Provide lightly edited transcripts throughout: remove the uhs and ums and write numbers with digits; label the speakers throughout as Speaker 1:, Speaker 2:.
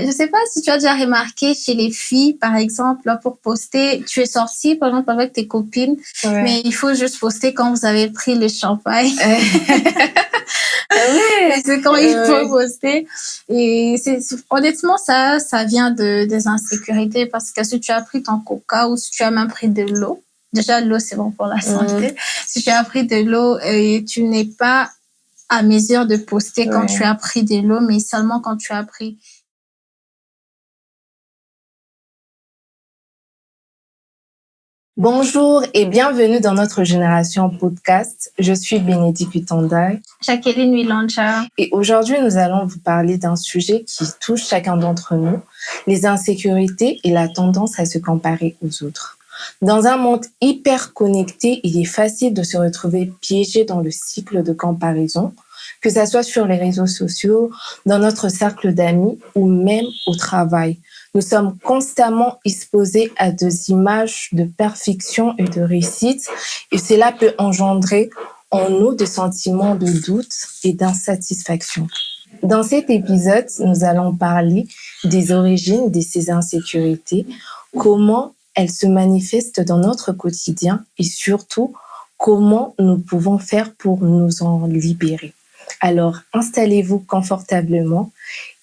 Speaker 1: Je sais pas si tu as déjà remarqué chez les filles, par exemple, là, pour poster, tu es sortie, par exemple, avec tes copines, mais il faut juste poster quand vous avez pris le champagne. C'est quand il faut poster. Et honnêtement, ça vient des insécurités parce que si tu as pris ton coca ou si tu as même pris de l'eau, déjà, l'eau, c'est bon pour la santé. Si tu as pris de l'eau et tu n'es pas à mesure de poster quand tu as pris de l'eau, mais seulement quand tu as pris.
Speaker 2: Bonjour et bienvenue dans notre génération podcast. Je suis Bénédicte Utandai.
Speaker 1: Jacqueline Wiloncha.
Speaker 2: Et aujourd'hui, nous allons vous parler d'un sujet qui touche chacun d'entre nous, les insécurités et la tendance à se comparer aux autres. Dans un monde hyper connecté, il est facile de se retrouver piégé dans le cycle de comparaison, que ça soit sur les réseaux sociaux, dans notre cercle d'amis ou même au travail. Nous sommes constamment exposés à des images de perfection et de réussite et cela peut engendrer en nous des sentiments de doute et d'insatisfaction. Dans cet épisode, nous allons parler des origines de ces insécurités, comment elles se manifestent dans notre quotidien et surtout comment nous pouvons faire pour nous en libérer. Alors, installez-vous confortablement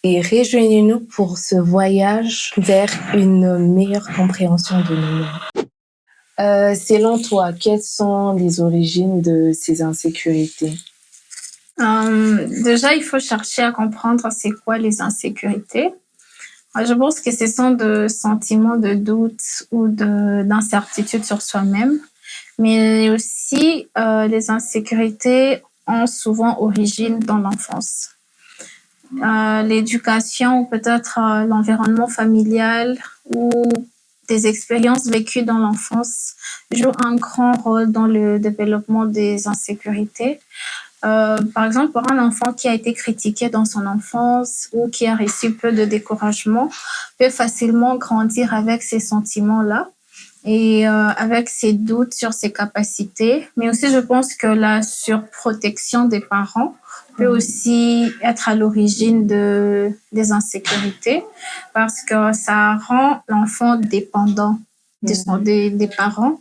Speaker 2: et rejoignez-nous pour ce voyage vers une meilleure compréhension de nous-mêmes. Selon toi, quelles sont les origines de ces insécurités?
Speaker 1: Déjà, il faut chercher à comprendre c'est quoi les insécurités. Je pense que ce sont des sentiments de doute ou d'incertitude sur soi-même, mais aussi les insécurités ont souvent origine dans l'enfance. L'éducation ou peut-être l'environnement familial ou des expériences vécues dans l'enfance jouent un grand rôle dans le développement des insécurités. Par exemple, pour un enfant qui a été critiqué dans son enfance ou qui a reçu peu de découragement, peut facilement grandir avec ces sentiments-là et avec ses doutes sur ses capacités. Mais aussi, je pense que la surprotection des parents peut aussi être à l'origine des insécurités parce que ça rend l'enfant dépendant des parents.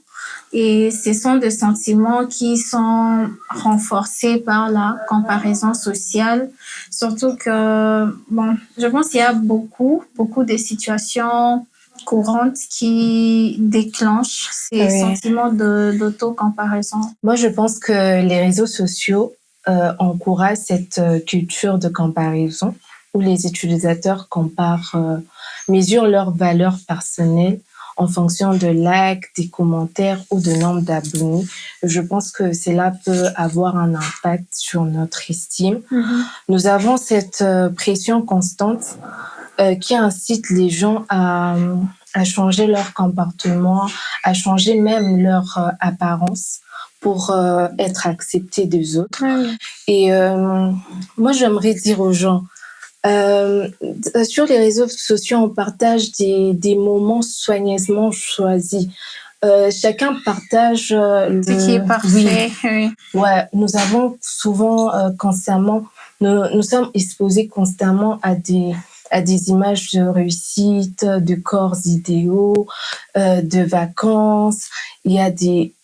Speaker 1: Et ce sont des sentiments qui sont renforcés par la comparaison sociale. Surtout que, je pense qu'il y a beaucoup de situations courantes qui déclenchent ces sentiments d'auto-comparaison.
Speaker 2: Moi, je pense que les réseaux sociaux encouragent cette culture de comparaison où les utilisateurs mesurent leur valeur personnelle en fonction de likes, des commentaires ou de nombre d'abonnés. Je pense que cela peut avoir un impact sur notre estime. Nous avons cette pression constante qui incite les gens à changer leur comportement, à changer même leur apparence pour être acceptés des autres. Et moi, j'aimerais dire aux gens, sur les réseaux sociaux, on partage des moments soigneusement choisis. Chacun partage
Speaker 1: ce qui est parfait.
Speaker 2: Ouais, nous avons souvent constamment, nous sommes exposés constamment à des images de réussite, de corps idéaux, de vacances. Il y a des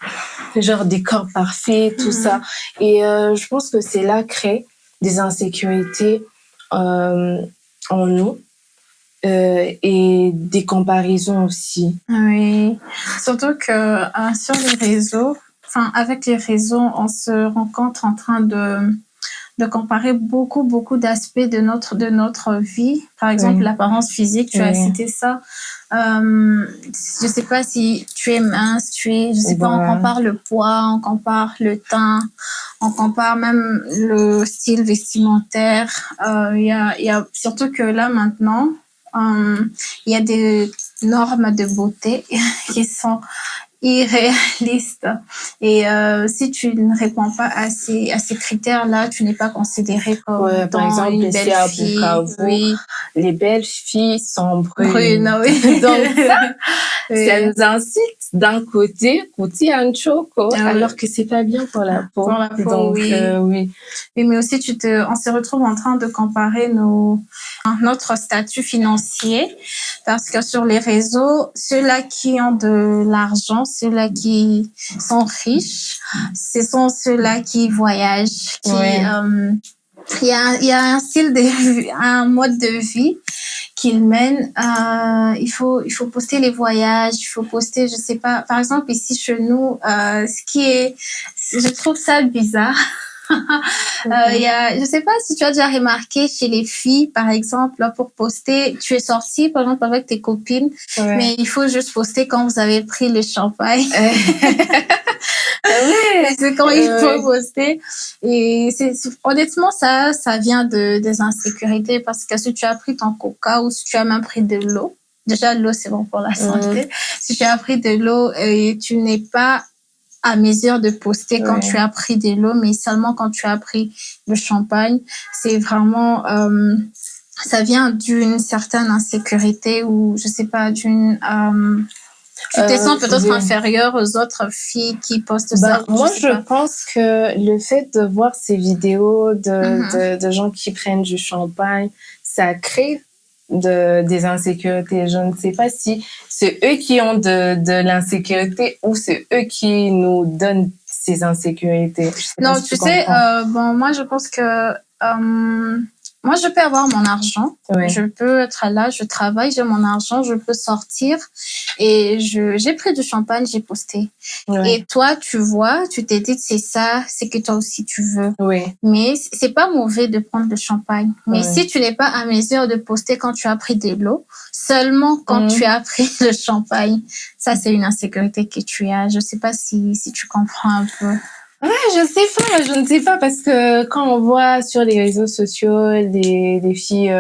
Speaker 2: corps parfaits, tout ça. Et je pense que cela crée des insécurités en nous et des comparaisons aussi.
Speaker 1: Oui, surtout que sur les réseaux, avec les réseaux, on se rencontre en train de comparer beaucoup d'aspects de notre vie. Par exemple, l'apparence physique, tu as cité ça. Je sais pas si tu es mince, je sais pas, on compare le poids, on compare le teint, on compare même le style vestimentaire. Il y a surtout que là maintenant, il y a des normes de beauté qui sont irréaliste. Et si tu ne réponds pas à ces critères-là, tu n'es pas considéré comme
Speaker 2: par exemple,
Speaker 1: une belle fille.
Speaker 2: Les belles filles sont brunes.
Speaker 1: Brune, oui.
Speaker 2: Donc ça, Ça nous incite d'un côté goûter un choco, alors que c'est pas bien pour la peau.
Speaker 1: Pour la peau,
Speaker 2: Donc,
Speaker 1: oui.
Speaker 2: oui.
Speaker 1: Oui, mais aussi, on se retrouve en train de comparer notre statut financier parce que sur les réseaux, ceux-là qui ont de l'argent, ceux-là qui sont riches, ce sont ceux-là qui voyagent, il y a un style de vie, un mode de vie qu'ils mènent. Il faut poster les voyages, il faut poster, je sais pas, par exemple ici chez nous, je trouve ça bizarre. Je sais pas si tu as déjà remarqué chez les filles, par exemple, pour poster, tu es sortie, par exemple, avec tes copines, mais il faut juste poster quand vous avez pris le champagne. C'est quand il faut poster. Et honnêtement, ça vient des insécurités parce que si tu as pris ton coca ou si tu as même pris de l'eau, déjà l'eau c'est bon pour la santé. Si tu as pris de l'eau et tu n'es pas à mesure de poster quand tu as pris de l'eau, mais seulement quand tu as pris le champagne, c'est vraiment, ça vient d'une certaine insécurité ou je sais pas, tu te sens peut-être inférieure aux autres filles qui postent ça.
Speaker 2: Moi, je pense que le fait de voir ces vidéos de gens qui prennent du champagne, ça crée des insécurités. Je ne sais pas si c'est eux qui ont de l'insécurité ou c'est eux qui nous donnent ces insécurités.
Speaker 1: Non, tu sais, moi, je pense que moi, je peux avoir mon argent. Je peux être là, je travaille, j'ai mon argent, je peux sortir. Et j'ai pris du champagne, j'ai posté. Et toi, tu vois, tu t'es dit, c'est ça, c'est que toi aussi tu veux. Mais c'est pas mauvais de prendre le champagne. Mais si tu n'es pas à mesure de poster quand tu as pris de l'eau, seulement quand tu as pris le champagne, ça, c'est une insécurité que tu as. Je sais pas si tu comprends un peu.
Speaker 2: Je ne sais pas parce que quand on voit sur les réseaux sociaux des filles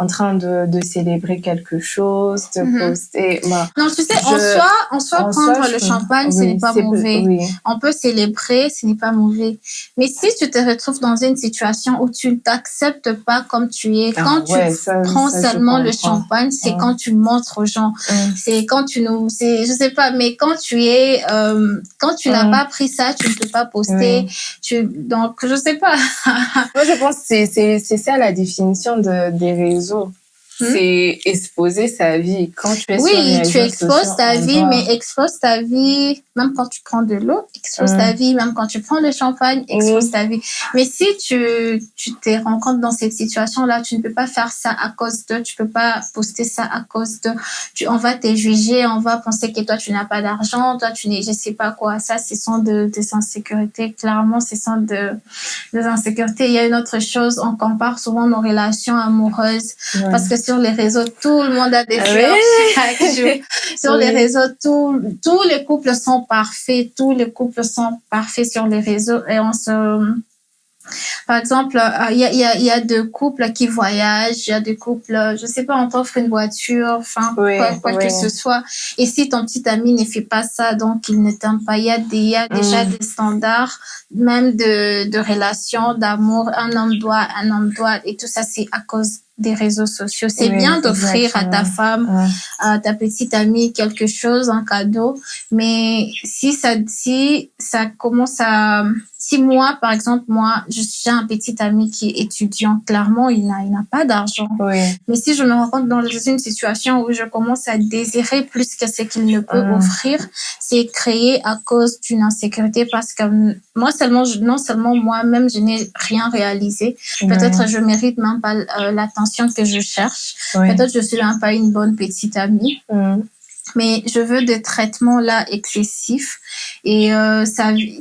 Speaker 2: en train de célébrer quelque chose, de poster.
Speaker 1: Non, tu sais, en soi, prendre le champagne, ce n'est pas mauvais. On peut célébrer, ce n'est pas mauvais. Mais si tu te retrouves dans une situation où tu ne t'acceptes pas comme tu es, quand tu prends seulement le champagne, c'est quand tu montres aux gens. C'est quand je sais pas, mais quand tu es, quand tu n'as pas pris ça, tu ne peux pas poster. Donc, je sais pas.
Speaker 2: Moi, je pense que c'est ça la définition des réseaux. C'est exposer sa vie. Quand tu es sur les réseaux
Speaker 1: tu exposes
Speaker 2: sociaux,
Speaker 1: ta vie, mais expose ta vie même quand tu prends de l'eau, expose ta vie même quand tu prends le champagne, expose ta vie. Mais si tu te rencontres dans cette situation-là, tu ne peux pas faire ça à cause de, tu peux pas poster ça à cause de, on va te juger, on va penser que toi tu n'as pas d'argent, toi tu n'es, je sais pas quoi. Ça, ce sont des insécurités. Clairement, ce sont des insécurités. Il y a une autre chose, on compare souvent nos relations amoureuses parce que sur les réseaux, tout le monde a des fleurs chaque jour. Sur les réseaux, tous les couples sont parfaits. Tous les couples sont parfaits sur les réseaux et par exemple, il y a deux couples qui voyagent, il y a des couples, je sais pas, on t'offre une voiture, enfin, quoi que ce soit. Et si ton petit ami ne fait pas ça, donc il ne t'aime pas, il y a déjà des standards, même de relations, d'amour, un homme doit, et tout ça, c'est à cause des réseaux sociaux. C'est bien d'offrir à ta femme, à ta petite amie quelque chose, un cadeau, mais si ça commence à, si moi, par exemple, j'ai un petit ami qui est étudiant, clairement, il n'a pas d'argent. Mais si je me rencontre dans une situation où je commence à désirer plus que ce qu'il ne peut offrir, c'est créé à cause d'une insécurité parce que non seulement moi-même, je n'ai rien réalisé. Peut-être je mérite même pas l'attention que je cherche. Peut-être je suis même pas une bonne petite amie. Mais je veux des traitements là excessifs et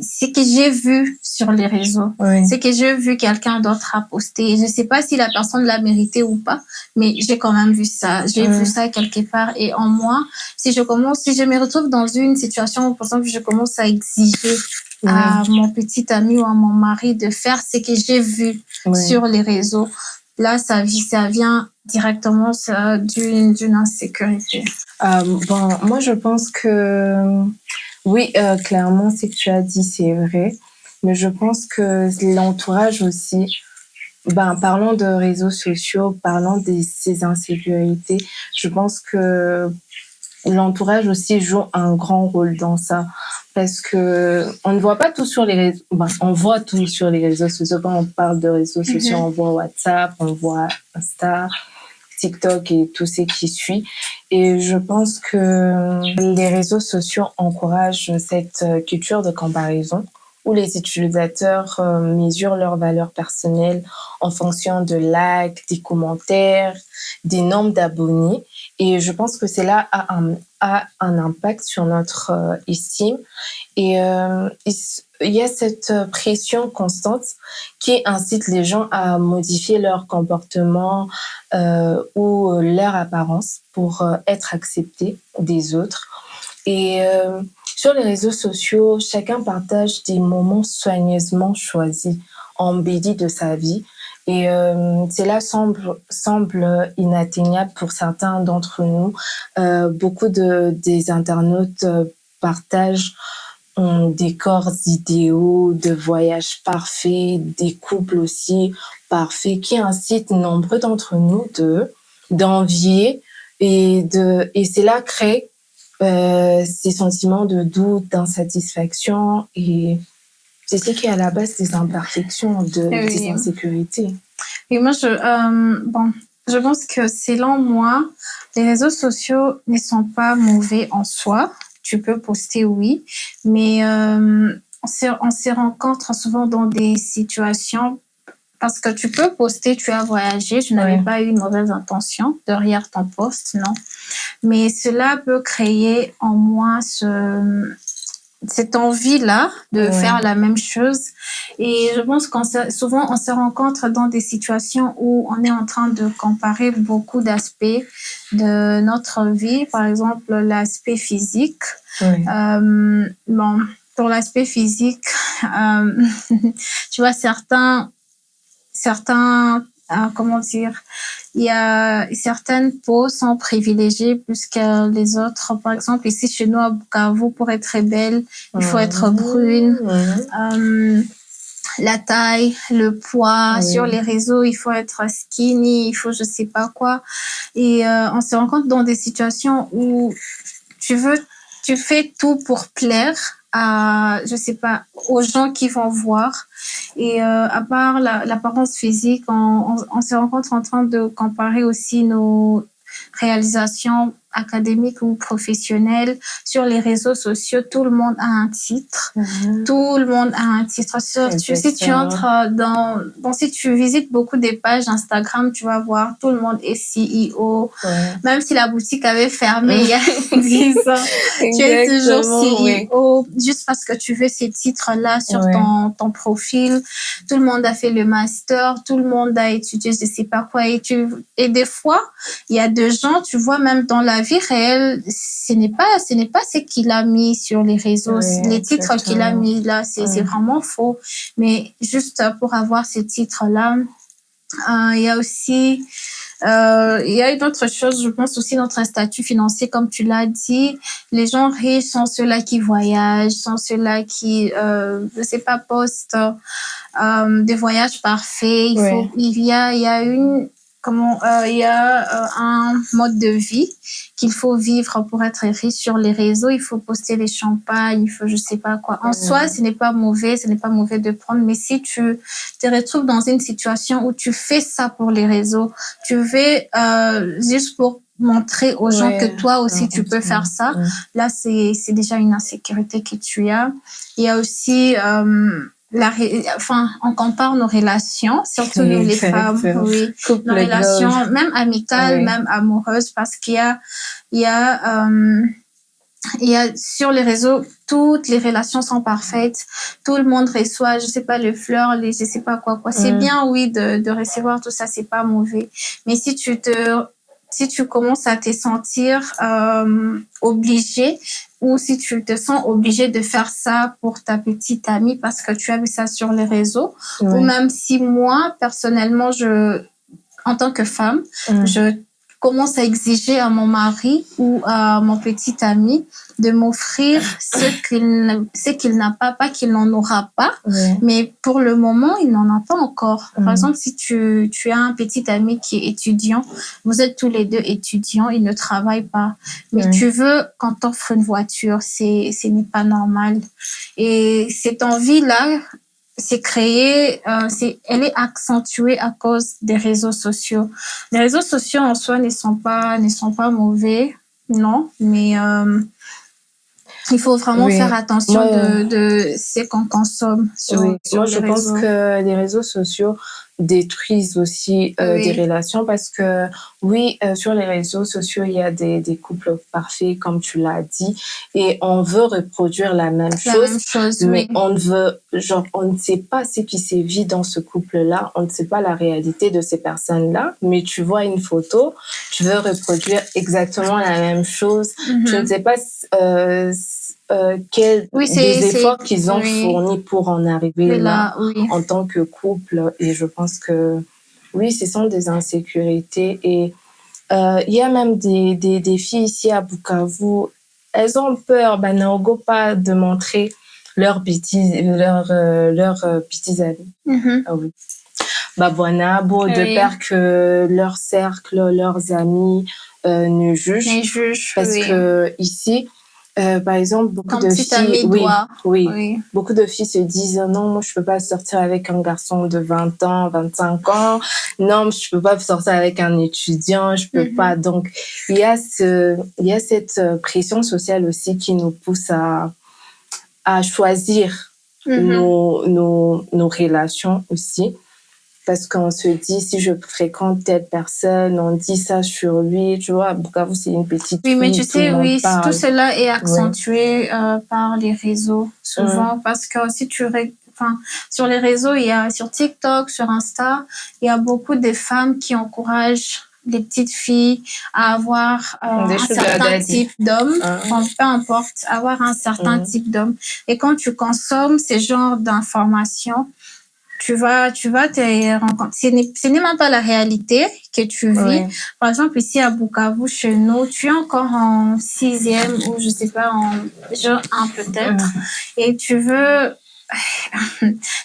Speaker 1: c'est que j'ai vu sur les réseaux, c'est que j'ai vu quelqu'un d'autre a posté. Je sais pas si la personne l'a mérité ou pas, mais j'ai quand même vu ça. J'ai vu ça quelque part et en moi, si je me retrouve dans une situation où par exemple je commence à exiger à mon petit ami ou à mon mari de faire ce que j'ai vu sur les réseaux, là ça vient directement d'une insécurité.
Speaker 2: Moi, je pense que oui, clairement, ce que tu as dit, c'est vrai. Mais je pense que l'entourage aussi, parlons de réseaux sociaux, parlons de ces insécurités, je pense que l'entourage aussi joue un grand rôle dans ça. Parce que on ne voit pas tout sur les réseaux. On voit tout sur les réseaux sociaux. Quand on parle de réseaux sociaux, on voit WhatsApp, on voit Insta, TikTok et tout ce qui suit. Et je pense que les réseaux sociaux encouragent cette culture de comparaison où les utilisateurs mesurent leur valeur personnelle en fonction de likes, des commentaires, des nombres d'abonnés. Et je pense que cela a un impact sur notre estime. Et il y a cette pression constante qui incite les gens à modifier leur comportement ou leur apparence pour être acceptés des autres. Et sur les réseaux sociaux, chacun partage des moments soigneusement choisis, embellis de sa vie. Et cela semble inatteignable pour certains d'entre nous. Beaucoup des internautes partagent des corps idéaux, de voyages parfaits, des couples aussi parfaits, qui incitent nombreux d'entre nous d'envier et cela crée ces sentiments de doute, d'insatisfaction et c'est ce qui est à la base des imperfections, des insécurités.
Speaker 1: Et moi, je pense que selon moi, les réseaux sociaux ne sont pas mauvais en soi. Tu peux poster, oui, mais on se rencontre souvent dans des situations parce que tu peux poster, tu as voyagé, tu n'avais pas eu une mauvaise intention derrière ton post, non. Mais cela peut créer en moi cette envie-là de faire la même chose. Et je pense souvent, on se rencontre dans des situations où on est en train de comparer beaucoup d'aspects de notre vie. Par exemple, l'aspect physique. Pour l'aspect physique, tu vois, certains comment dire, il y a certaines peaux sont privilégiées plus que les autres. Par exemple, ici chez nous à Bukavu, pour être très belle, il faut être brune. La taille, le poids, sur les réseaux, il faut être skinny, il faut je sais pas quoi. Et on se rend compte dans des situations où tu fais tout pour plaire à, je sais pas, aux gens qui vont voir. Et à part l'apparence physique, on se rencontre en train de comparer aussi nos réalisations académiques ou professionnelles sur les réseaux sociaux. Tout le monde a un titre. Tout le monde a un titre. Si tu entres si tu visites beaucoup des pages Instagram, tu vas voir tout le monde est CEO. Même si la boutique avait fermé il y a 10 ans, tu es toujours CEO juste parce que tu veux ces titres-là sur ton profil. Tout le monde a fait le master, tout le monde a étudié je sais pas quoi. Et des fois, il y a des gens, tu vois, même dans la vie réelle, ce n'est pas ce qu'il a mis sur les réseaux, les titres qu'il a mis là, c'est vraiment faux. Mais juste pour avoir ces titres-là, il y a aussi, il y a une autre chose, je pense aussi notre statut financier, comme tu l'as dit. Les gens riches sont ceux-là qui voyagent, sont ceux-là qui, je sais pas, postent des voyages parfaits. Il y a un mode de vie qu'il faut vivre pour être riche sur les réseaux. Il faut poster les champagnes, il faut je sais pas quoi. En soi, ce n'est pas mauvais de prendre, mais si tu te retrouves dans une situation où tu fais ça pour les réseaux, tu veux juste pour montrer aux gens que toi aussi tu peux faire ça, là c'est déjà une insécurité que tu as. Il y a aussi on compare nos relations, surtout nous les femmes, nos relations, même amicales, même amoureuses, parce qu'il y a sur les réseaux, toutes les relations sont parfaites, tout le monde reçoit, je sais pas, les fleurs, je sais pas quoi. C'est bien, oui, de recevoir tout ça, c'est pas mauvais. Mais si tu commences à te sentir obligé ou si tu te sens obligé de faire ça pour ta petite amie parce que tu as vu ça sur les réseaux, ou même si moi, personnellement, en tant que femme, commence à exiger à mon mari ou à mon petit ami de m'offrir ce qu'il n'a pas qu'il n'en aura pas, mais pour le moment, il n'en a pas encore. Par exemple, si tu as un petit ami qui est étudiant, vous êtes tous les deux étudiants, il ne travaille pas, mais tu veux qu'on t'offre une voiture, ce n'est pas normal. Et cette envie-là, elle est accentuée à cause des réseaux sociaux. Les réseaux sociaux en soi ne sont pas mauvais, non, mais il faut vraiment faire attention de ce qu'on consomme sur
Speaker 2: moi,
Speaker 1: les
Speaker 2: je
Speaker 1: réseaux.
Speaker 2: pense que les réseaux sociaux détruisent aussi des relations parce que, sur les réseaux sociaux, il y a des couples parfaits, comme tu l'as dit, et on veut reproduire la même chose, mais on ne sait pas ce qui se vit dans ce couple-là, on ne sait pas la réalité de ces personnes-là, mais tu vois une photo, tu veux reproduire exactement la même chose, tu ne sais pas des efforts qu'ils ont fournis pour en arriver là en tant que couple. Et je pense que ce sont des insécurités. Et il y a même des filles ici à Bukavu, elles ont peur, pas de montrer leurs bêtises amis. De peur que leur cercle, leurs amis ne jugent. Parce que ici, par exemple, beaucoup de filles, beaucoup de filles se disent non, moi je peux pas sortir avec un garçon de 20 ans, 25 ans. Non, je peux pas sortir avec un étudiant, je peux pas. Donc il y a cette pression sociale aussi qui nous pousse à choisir nos relations aussi. Parce qu'on se dit, si je fréquente telle personne, on dit ça sur lui, tu vois, Bukavu, c'est une petite fille.
Speaker 1: Oui, mais tu sais, tout cela est accentué par les réseaux, souvent, parce que si sur les réseaux, sur TikTok, sur Insta, il y a beaucoup de femmes qui encouragent les petites filles à avoir un certain type d'homme, peu importe, avoir un certain type d'homme. Et quand tu consommes ces genres d'informations, tu vas te rencontrer. Ce n'est même pas la réalité que tu vis. Par exemple, ici à Bukavu, chez nous, tu es encore en 6e ou je sais pas, en genre 1 peut-être. Et tu veux...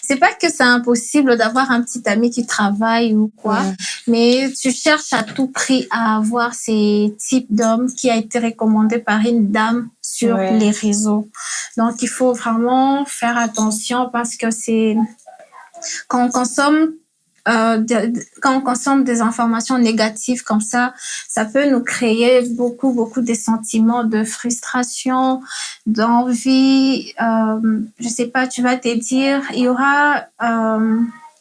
Speaker 1: C'est pas que c'est impossible d'avoir un petit ami qui travaille ou quoi, mais tu cherches à tout prix à avoir ces types d'hommes qui a été recommandé par une dame sur les réseaux. Donc, il faut vraiment faire attention parce que quand on consomme des informations négatives comme ça peut nous créer beaucoup de sentiments de frustration, d'envie. Je sais pas, tu vas te dire,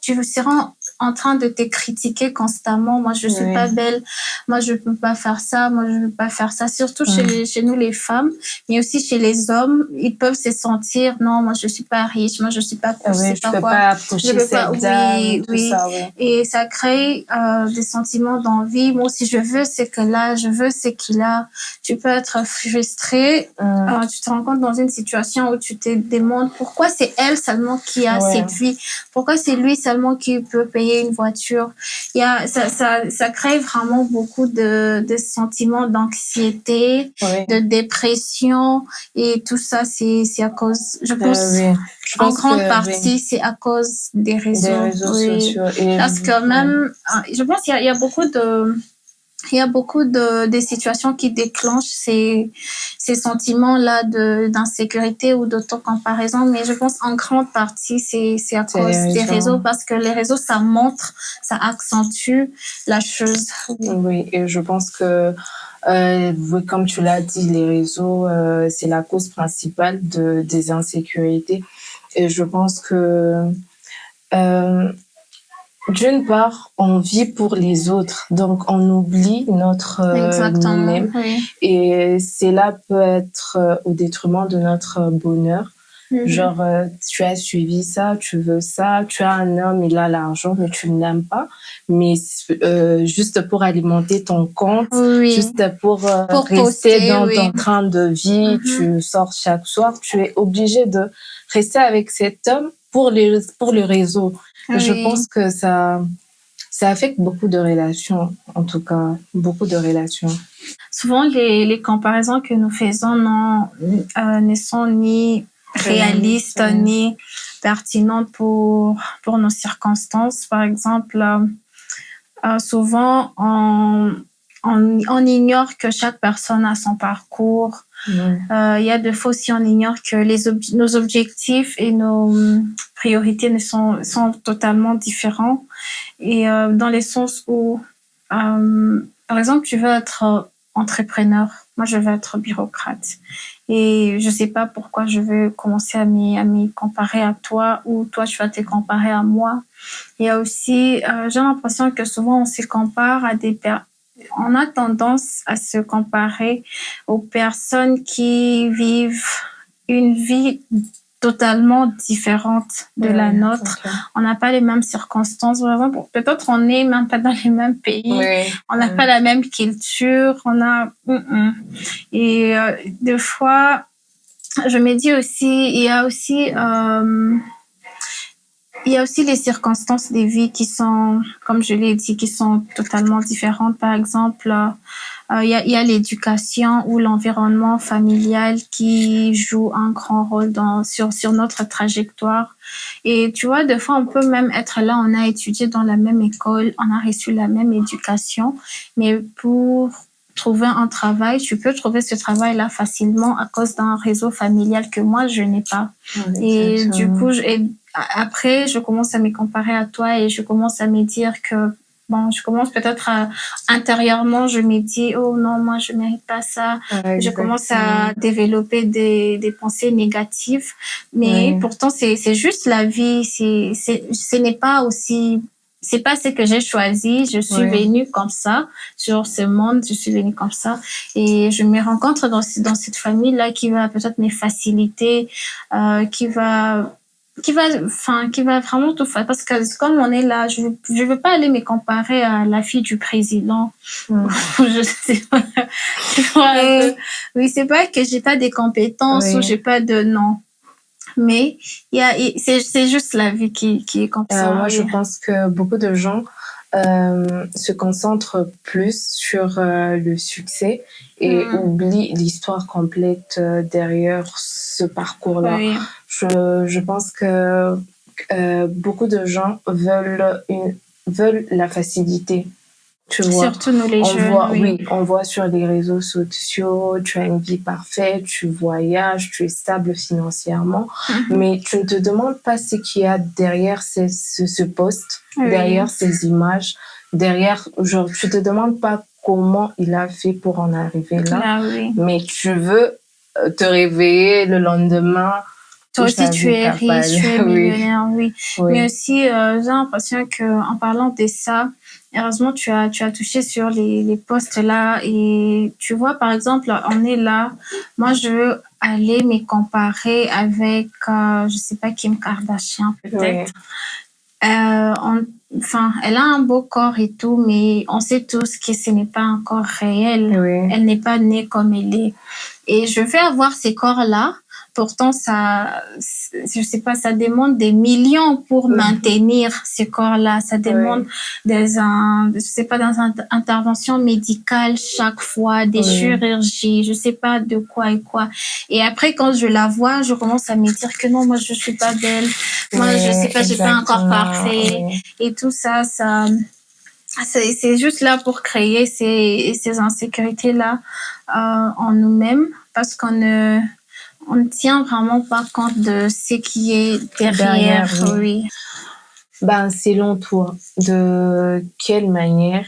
Speaker 1: tu seras en train de te critiquer constamment. Moi, je suis pas belle. Moi, je peux pas faire ça. Moi, je veux pas faire ça. Surtout chez nous, les femmes, mais aussi chez les hommes. Ils peuvent se sentir, non, moi, je suis pas riche. Moi, je suis pas
Speaker 2: je peux pas approcher cette dame, tout ça,
Speaker 1: Et ça crée des sentiments d'envie. Moi, si je veux ce qu'elle a, je veux ce qu'il a. Tu peux être frustré. Tu te rends compte dans une situation où tu te demandes pourquoi c'est elle seulement qui a cette vie. Pourquoi c'est lui seulement qui peut payer une voiture. Ça crée vraiment beaucoup de sentiments d'anxiété, de dépression et tout ça, c'est à cause, je pense en grande partie, c'est à cause des réseaux sociaux. Parce que même, je pense qu'il y a beaucoup de situations qui déclenchent ces sentiments-là d'insécurité ou d'autocomparaison, mais je pense en grande partie, c'est à cause des réseaux, parce que les réseaux, ça montre, ça accentue la chose.
Speaker 2: Oui, et je pense que, comme tu l'as dit, les réseaux, c'est la cause principale des insécurités. Et je pense que, d'une part, on vit pour les autres, donc on oublie notre nous-mêmes. Et cela peut être au détriment de notre bonheur. Genre, tu as suivi ça, tu veux ça, tu as un homme, il a l'argent, mais tu ne l'aimes pas. Mais juste pour alimenter ton compte, juste pour rester dans ton train de vie, tu sors chaque soir, tu es obligé de rester avec cet homme pour le réseau. Je pense que ça Ça affecte beaucoup de relations, en tout cas, beaucoup de relations.
Speaker 1: Souvent, les comparaisons que nous faisons ne sont ni réalistes ni pertinentes pour nos circonstances. Par exemple, souvent, on ignore que chaque personne a son parcours. Il y a des fois aussi, on ignore que nos objectifs et nos priorités sont totalement différents. Et dans les sens où, par exemple, tu veux être entrepreneur. Moi, je veux être bureaucrate. Et je sais pas pourquoi je veux commencer à me comparer à toi ou toi, tu vas te comparer à moi. Il y a aussi, j'ai l'impression que souvent, on se compare à on a tendance à se comparer aux personnes qui vivent une vie totalement différente de la nôtre. Okay. On n'a pas les mêmes circonstances. Par exemple, peut-être on n'est même pas dans les mêmes pays. On n'a pas la même culture. Et des fois, je me dis aussi, il y a aussi les circonstances des vies qui sont, comme je l'ai dit, qui sont totalement différentes. Par exemple, il y a l'éducation ou l'environnement familial qui joue un grand rôle sur notre trajectoire. Et tu vois, des fois, on peut même être là, on a étudié dans la même école, on a reçu la même éducation, mais pour trouver un travail, tu peux trouver ce travail-là facilement à cause d'un réseau familial que moi, je n'ai pas. Et du coup, après, je commence à me comparer à toi et je commence à me dire que, bon, je commence peut-être intérieurement, je me dis, oh non, moi, je mérite pas ça. Je commence à développer des pensées négatives. Mais pourtant, c'est juste la vie. Ce n'est pas aussi, c'est pas ce que j'ai choisi. Je suis venue comme ça, sur ce monde, je suis venue comme ça. Et je me rencontre dans cette famille-là qui va peut-être me faciliter, qui va vraiment tout faire. Parce que comme on est là, je veux pas aller me comparer à la fille du président. Je sais pas. Oui, c'est pas que j'ai pas des compétences ou j'ai pas de non. Mais c'est juste la vie qui est comme ça.
Speaker 2: Moi, je pense que beaucoup de gens se concentrent plus sur le succès et oublient l'histoire complète derrière ce parcours-là. Je pense que beaucoup de gens veulent la facilité. Tu vois,
Speaker 1: surtout nous les jeunes.
Speaker 2: On voit sur les réseaux sociaux, tu as une vie parfaite, tu voyages, tu es stable financièrement, mais tu ne te demandes pas ce qu'il y a derrière ce post, derrière ces images, derrière, genre, tu te demandes pas comment il a fait pour en arriver là, mais tu veux te réveiller le lendemain.
Speaker 1: Toi aussi, tu es riche, tu es millionnaire, Mais aussi, j'ai l'impression qu'en parlant de ça, heureusement, tu as touché sur les postes là. Et tu vois, par exemple, on est là. Moi, je veux aller me comparer avec, je sais pas, Kim Kardashian, peut-être. Elle a un beau corps et tout, mais on sait tous que ce n'est pas un corps réel. Elle n'est pas née comme elle est. Et je veux avoir ces corps-là. Pourtant, ça, je sais pas, ça demande des millions pour maintenir ce corps-là. Ça demande des interventions médicales chaque fois, des chirurgies, je sais pas de quoi et quoi. Et après, quand je la vois, je commence à me dire que non, moi, je suis pas belle. Moi, je sais pas, j'ai pas un corps parfait. Et tout ça, c'est juste là pour créer ces insécurités-là, en nous-mêmes parce qu'on ne tient vraiment pas compte de ce qui est derrière.
Speaker 2: Selon toi, de quelle manière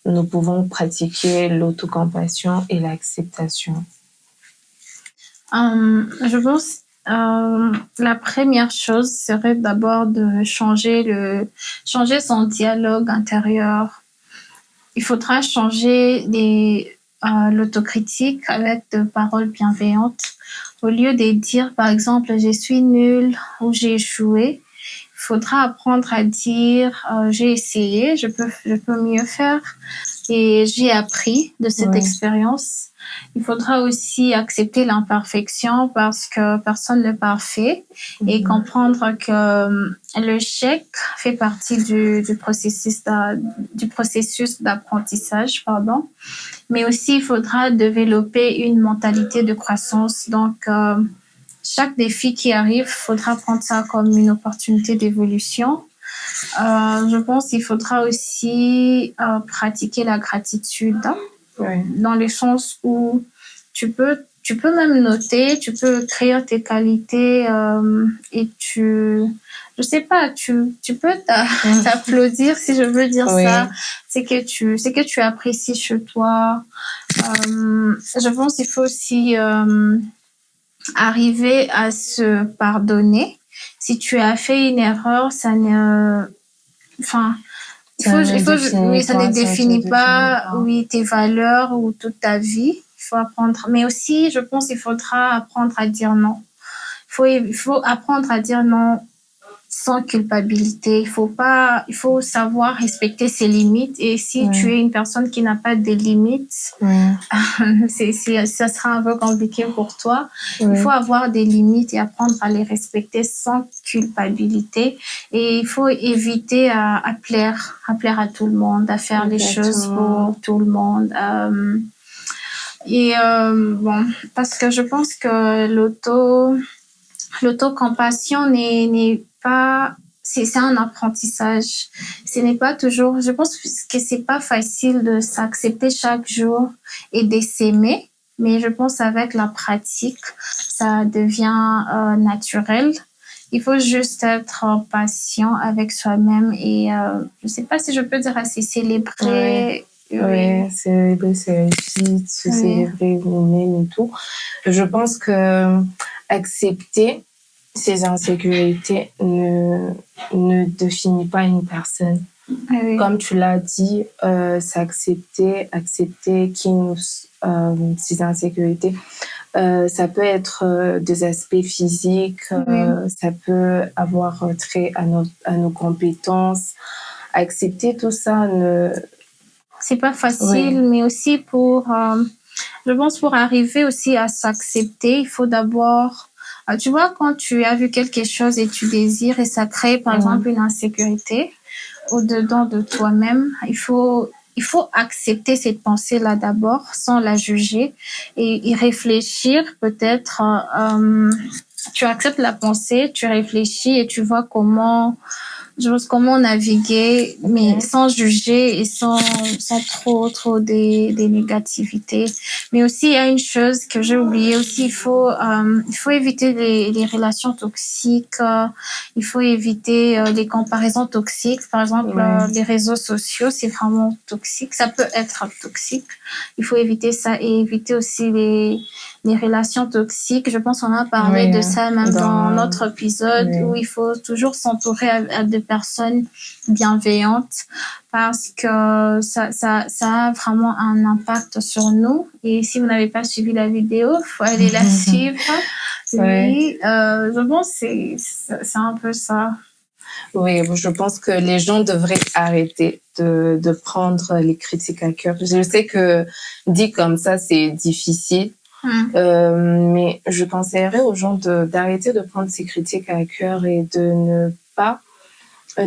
Speaker 2: nous pouvons pratiquer l'autocompassion et l'acceptation?
Speaker 1: Je pense la première chose serait d'abord de changer son dialogue intérieur. Il faudra changer l'autocritique avec de paroles bienveillantes. Au lieu de dire, par exemple, je suis nulle ou j'ai échoué, il faudra apprendre à dire, j'ai essayé, je peux mieux faire et j'ai appris de cette expérience. Il faudra aussi accepter l'imperfection parce que personne n'est parfait et comprendre que l'échec fait partie du processus d'apprentissage, pardon. Mais aussi, il faudra développer une mentalité de croissance. Donc, chaque défi qui arrive, il faudra prendre ça comme une opportunité d'évolution. Je pense qu'il faudra aussi pratiquer la gratitude, hein, dans le sens où tu peux même noter, tu peux écrire tes qualités et je sais pas, tu peux t'applaudir si je veux dire ça. C'est que tu apprécies chez toi. Je pense qu'il faut aussi arriver à se pardonner. Si tu as fait une erreur, ça ne, enfin, oui, ça ne définit pas, oui, tes valeurs ou toute ta vie. Il faut apprendre. Mais aussi, je pense qu'il faudra apprendre à dire non. Il faut apprendre à dire non sans culpabilité. Il faut savoir respecter ses limites. Et si tu es une personne qui n'a pas de limites, ça sera un peu compliqué pour toi. Il faut avoir des limites et apprendre à les respecter sans culpabilité. Et il faut éviter à plaire à tout le monde, à faire les choses pour tout le monde. Bon, parce que je pense que l'autocompassion n'est pas, c'est un apprentissage. Ce n'est pas toujours, je pense que c'est pas facile de s'accepter chaque jour et de s'aimer, mais je pense avec la pratique, ça devient naturel. Il faut juste être patient avec soi-même et je sais pas si je peux dire assez célébrer.
Speaker 2: Oui, célébrer ses réussites, se célébrer nous-mêmes et tout. Je pense que accepter ses insécurités ne définit pas une personne. Comme tu l'as dit, s'accepter, accepter ses insécurités. Ça peut être des aspects physiques, ça peut avoir trait à nos compétences. Accepter tout ça
Speaker 1: c'est pas facile, mais aussi je pense pour arriver aussi à s'accepter, il faut d'abord, tu vois, quand tu as vu quelque chose et tu désires et ça crée par exemple une insécurité au-dedans de toi-même, il faut accepter cette pensée-là d'abord sans la juger et y réfléchir peut-être. Tu acceptes la pensée, tu réfléchis et tu vois comment naviguer, mais sans juger et sans trop des négativités. Mais aussi, il y a une chose que j'ai oublié aussi, il faut éviter les relations toxiques, il faut éviter les comparaisons toxiques. Par exemple, les réseaux sociaux, c'est vraiment toxique. Ça peut être toxique. Il faut éviter ça et éviter aussi les relations toxiques. Je pense qu'on a parlé de ça même dans notre épisode où il faut toujours s'entourer de personnes bienveillantes parce que ça a vraiment un impact sur nous. Et si vous n'avez pas suivi la vidéo, il faut aller la suivre. Oui, je pense que c'est un peu ça.
Speaker 2: Oui, je pense que les gens devraient arrêter de prendre les critiques à cœur. Je sais que dit comme ça, c'est difficile. Mais je conseillerais aux gens d'arrêter de prendre ces critiques à cœur et de ne pas
Speaker 1: tu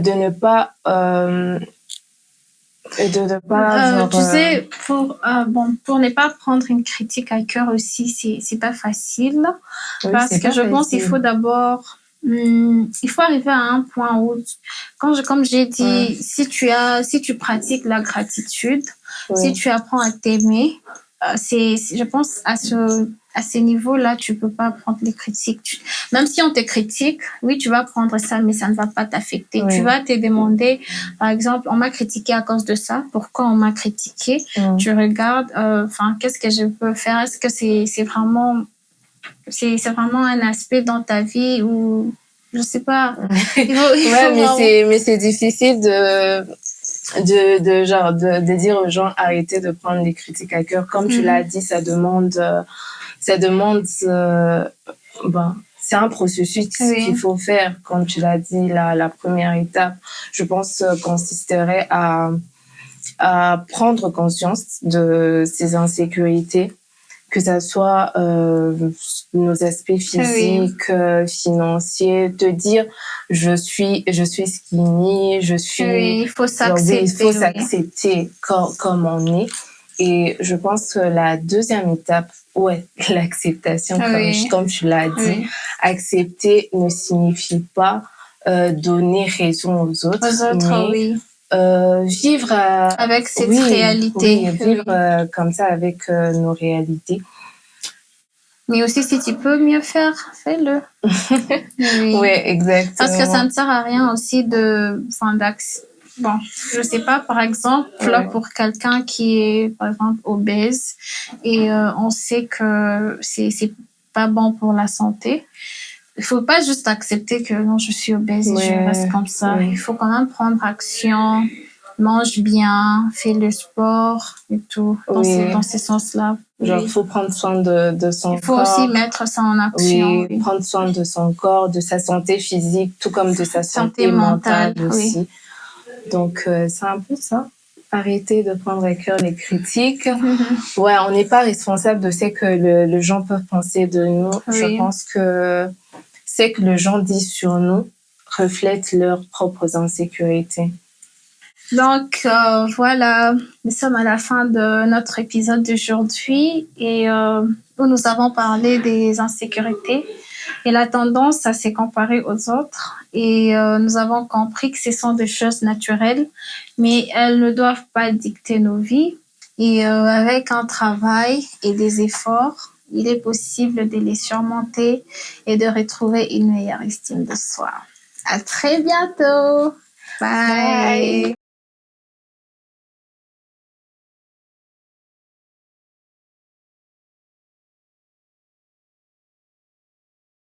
Speaker 1: sais, pour ne pas prendre une critique à cœur aussi, c'est pas facile parce que je pense qu'il faut d'abord il faut arriver à un point où comme j'ai dit, si tu pratiques la gratitude, si tu apprends à t'aimer, je pense à ce niveau-là, tu peux pas prendre les critiques. Même si on te critique, oui, tu vas prendre ça, mais ça ne va pas t'affecter. Tu vas te demander, par exemple, on m'a critiqué à cause de ça. Pourquoi on m'a critiqué? Tu regardes, qu'est-ce que je peux faire? Est-ce que c'est vraiment un aspect dans ta vie ou je sais pas.
Speaker 2: Mais c'est difficile de dire aux gens arrêtez de prendre les critiques à cœur. Comme tu l'as dit, ça demande c'est un processus qu'il faut faire. Comme tu l'as dit, la première étape, je pense, consisterait à prendre conscience de ces insécurités que ça soit nos aspects physiques, financiers, te dire je suis skinny, je suis...
Speaker 1: Oui, il faut s'accepter.
Speaker 2: Il faut s'accepter comme on est. Et je pense que la deuxième étape, l'acceptation, comme tu l'as dit, accepter ne signifie pas donner raison aux autres, mais vivre
Speaker 1: avec cette réalité.
Speaker 2: Vivre comme ça avec nos réalités.
Speaker 1: Mais aussi, si tu peux mieux faire, fais-le.
Speaker 2: Oui, exactement.
Speaker 1: Parce que ça ne sert à rien aussi bon, je sais pas, par exemple, pour quelqu'un qui est, par exemple, obèse et on sait que c'est pas bon pour la santé. Il faut pas juste accepter que non, je suis obèse et je reste comme ça. Il faut quand même prendre action, mange bien, fais le sport et tout, dans ces sens-là.
Speaker 2: Genre, faut prendre soin de son corps.
Speaker 1: Il faut aussi mettre ça en action.
Speaker 2: Oui, prendre soin de son corps, de sa santé physique, tout comme de sa santé mentale aussi. Donc, c'est un peu ça. Arrêter de prendre à cœur les critiques. On n'est pas responsable de ce que les gens peuvent penser de nous. Je pense que ce que les gens disent sur nous reflète leurs propres insécurités.
Speaker 1: Donc, voilà, nous sommes à la fin de notre épisode d'aujourd'hui et où nous avons parlé des insécurités et la tendance à se comparer aux autres. Et nous avons compris que ce sont des choses naturelles, mais elles ne doivent pas dicter nos vies. Et avec un travail et des efforts, il est possible de les surmonter et de retrouver une meilleure estime de soi. À très bientôt! Bye.